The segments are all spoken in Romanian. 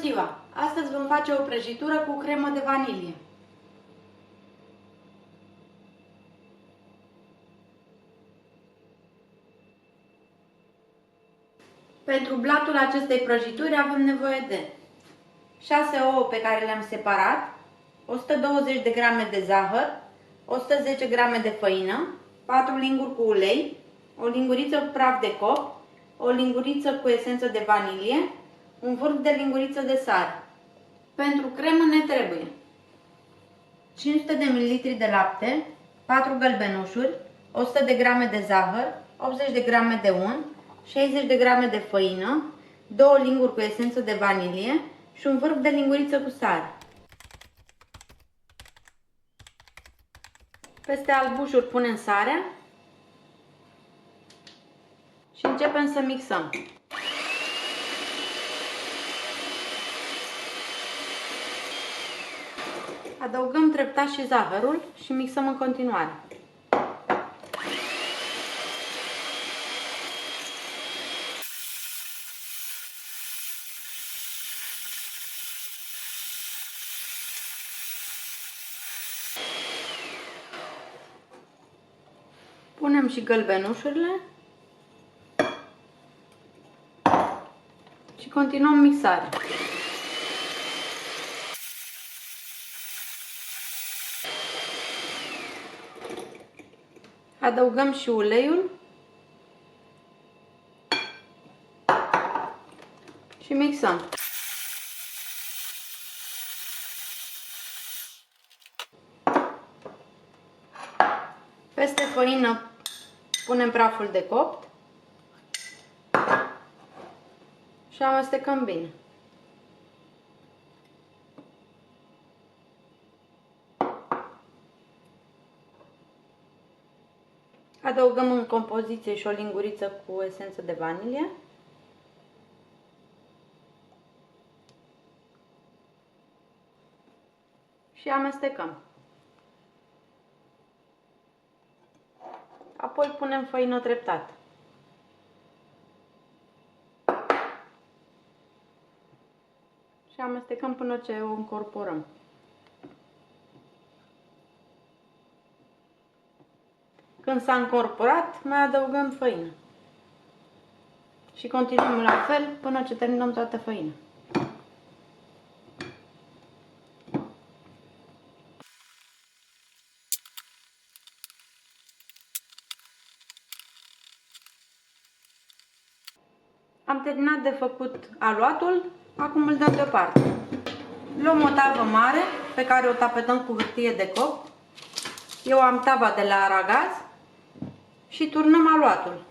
ziua! Astăzi vom face o prăjitură cu cremă de vanilie. Pentru blatul acestei prăjituri avem nevoie de 6 ouă pe care le-am separat, 120 de grame de zahăr, 110 grame de făină, 4 linguri cu ulei, o linguriță cu praf de copt, o linguriță cu esență de vanilie, un vârf de linguriță de sare. Pentru cremă ne trebuie 500 de ml de lapte, 4 gălbenușuri, 100 de grame de zahăr, 80 de grame de unt, 60 de grame de făină, 2 linguri cu esență de vanilie și un vârf de linguriță cu sare. Peste albușuri punem sarea și începem să mixăm. Adăugăm treptat și zahărul și mixăm în continuare. Punem și gălbenușurile și continuăm mixarea. Adăugăm și uleiul și mixăm. Peste făină punem praful de copt și amestecăm bine. Adăugăm în compoziție și o linguriță cu esență de vanilie. Și amestecăm. Apoi punem făină treptat. Și amestecăm până ce o încorporăm. Când s-a încorporat, mai adăugăm făină. Și continuăm la fel până ce terminăm toată făina. Am terminat de făcut aluatul, acum îl dăm deoparte. Luăm o tavă mare pe care o tapetăm cu hârtie de copt. Eu am tava de la aragaz și turnăm aluatul.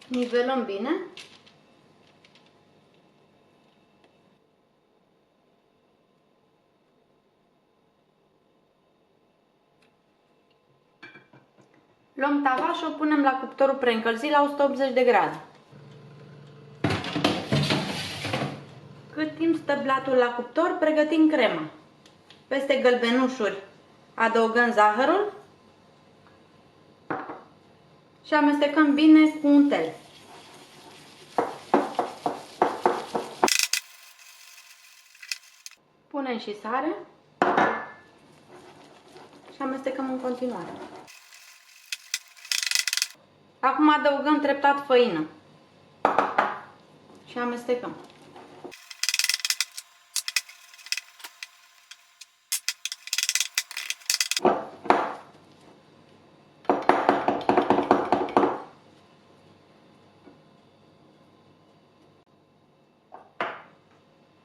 Nivelăm bine. Luăm tava și o punem la cuptorul preîncălzit la 180 de grade. Cât timp stă blatul la cuptor, pregătim crema. Peste gălbenușuri adăugăm zahărul și amestecăm bine cu untel. Punem și sare și amestecăm în continuare. Acum adăugăm treptat făină și amestecăm.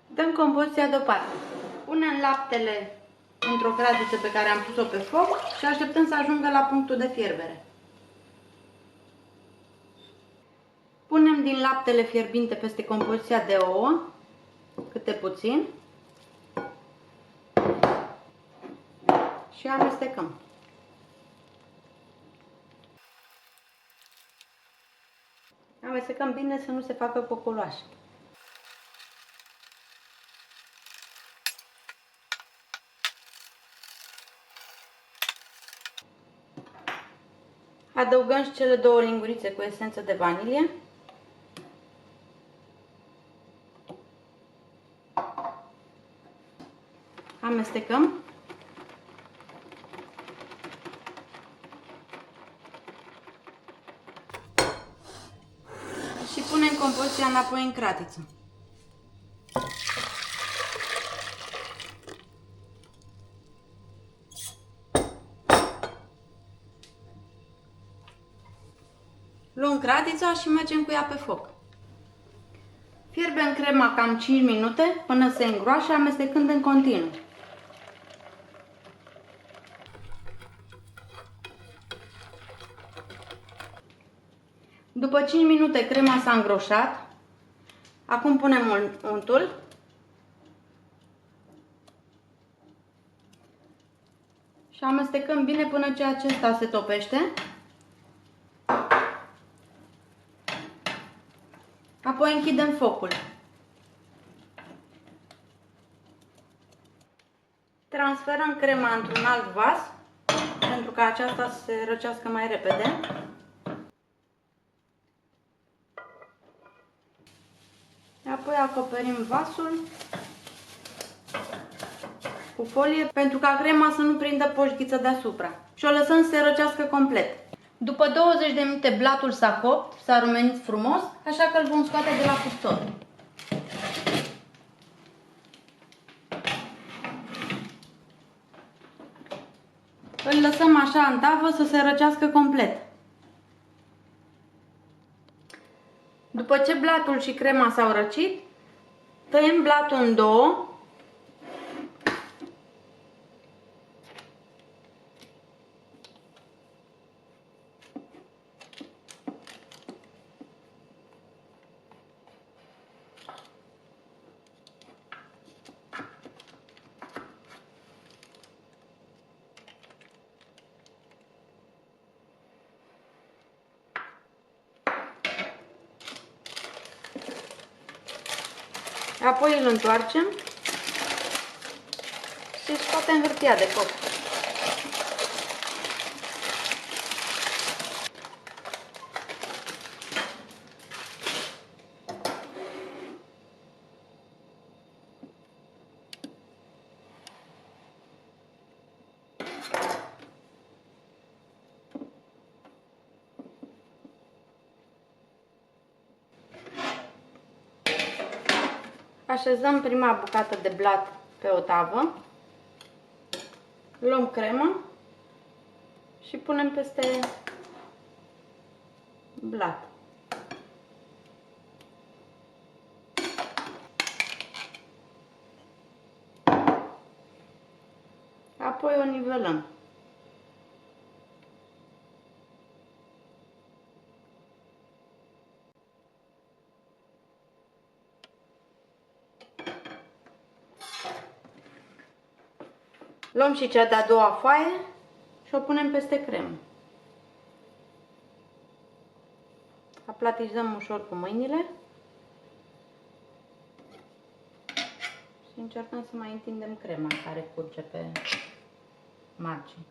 Dăm compoziția deoparte. Punem laptele într-o cratiță pe care am pus-o pe foc și așteptăm să ajungă la punctul de fierbere. Punem din laptele fierbinte peste compoziția de ouă, câte puțin, și amestecăm. Amestecăm bine să nu se facă cocoloașe. Adăugăm și cele 2 lingurițe cu esență de vanilie. Amestecăm. Și punem compoziția înapoi în cratiță. Luăm cratița și mergem cu ea pe foc. Fierbem crema cam 5 minute până se îngroașe, amestecând în continuu. După 5 minute crema s-a îngroșat. Acum punem untul. Și amestecăm bine până ce acesta se topește. Apoi închidem focul. Transferăm crema într-un alt vas, pentru ca aceasta să se răcească mai repede. Apoi acoperim vasul cu folie, pentru ca crema să nu prindă poșghiță deasupra. Și o lăsăm să se răcească complet. După 20 de minute blatul s-a copt, s-a rumenit frumos, așa că îl vom scoate de la cuptor. Îl lăsăm așa în tavă să se răcească complet. După ce blatul și crema s-au răcit, tăiem blatul în două. Apoi îl întoarcem și scoatem hârtia de foc. Așezăm prima bucată de blat pe o tavă, luăm cremă și punem peste blat. Apoi o nivelăm. Luăm și cea de-a doua foaie și o punem peste cremă. Aplatizăm ușor cu mâinile și încercăm să mai întindem crema care curge pe margine.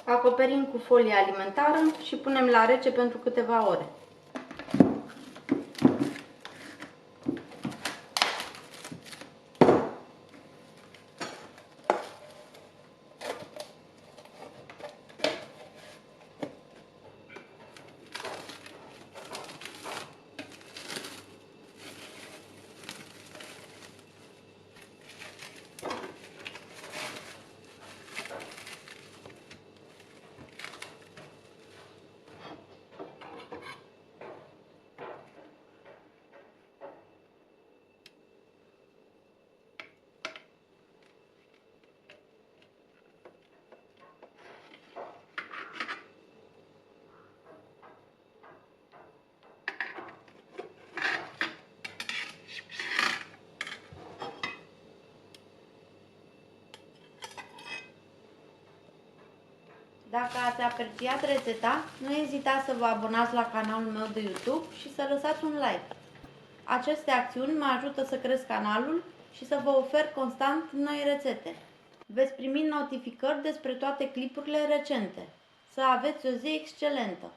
Acoperim cu folie alimentară și punem la rece pentru câteva ore. Dacă ați apreciat rețeta, nu ezitați să vă abonați la canalul meu de YouTube și să lăsați un like. Aceste acțiuni mă ajută să cresc canalul și să vă ofer constant noi rețete. Veți primi notificări despre toate clipurile recente. Să aveți o zi excelentă!